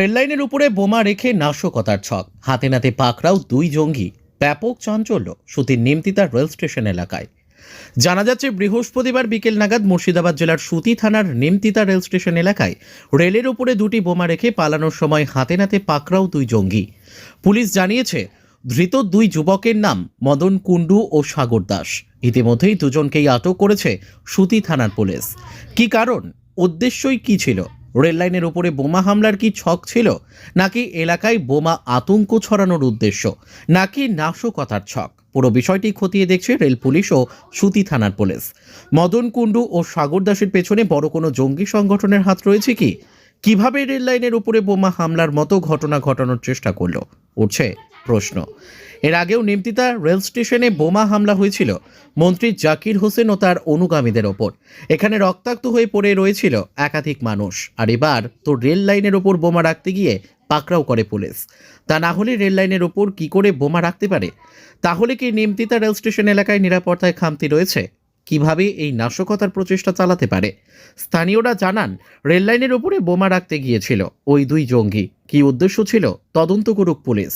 রেললাইনের উপরে বোমা রেখে নাশকতার ছক, হাতে নাতে পাকড়াও দুই জঙ্গি। ব্যাপক চাঞ্চল্য সুতির নিমতিতা রেল স্টেশন এলাকায়। জানা যাচ্ছে, বৃহস্পতিবার বিকেল নাগাদ মুর্শিদাবাদ জেলার সুতি থানার নিমতিতা রেল স্টেশন এলাকায় রেলের উপরে দুটি বোমা রেখে পালানোর সময় হাতে নাতে পাকড়াও দুই জঙ্গি। পুলিশ জানিয়েছে, ধৃত দুই যুবকের নাম মদন কুণ্ডু ও সাগর দাস। ইতিমধ্যেই দুজনকেই আটক করেছে সুতি থানার পুলিশ। কি কারণ, উদ্দেশ্যই কি ছিল? রেললাইনের উপরে বোমা হামলার কি ছক ছিল, নাকি এলাকায় বোমা আতঙ্ক ছড়ানোর উদ্দেশ্য, নাকি নাশকতার ছক? পুরো বিষয়টি খতিয়ে দেখছে রেল পুলিশ ও সুতি থানার পুলিশ। মদন কুণ্ডু ও সাগর দাসের পেছনে বড় কোনো জঙ্গি সংগঠনের হাত রয়েছে কি? কিভাবে রেল লাইনের উপরে বোমা হামলার মতো ঘটনা ঘটানোর চেষ্টা করলো, উঠছে প্রশ্ন। এর আগেও নিমতিতা রেল স্টেশনে বোমা হামলা হয়েছিল মন্ত্রী জাকির হোসেন ও তার অনুগামীদের ওপর। এখানে রক্তাক্ত হয়ে পড়ে রয়েছিল একাধিক মানুষ। আর এবার তো রেল লাইনের ওপর বোমা রাখতে গিয়ে পাকড়াও করে পুলিশ। তা না হলে রেল লাইনের ওপর কি করে বোমা রাখতে পারে? তাহলে কি নিমতিতা রেল স্টেশন এলাকায় নিরাপত্তায় খামতি রয়েছে? কিভাবে এই নাশকতার প্রচেষ্টা চালাতে পারে? স্থানীয়রা জানান, রেললাইনের ওপরে বোমা রাখতে গিয়েছিল ওই দুই জঙ্গি। কি উদ্দেশ্য ছিল, তদন্ত করুক পুলিশ।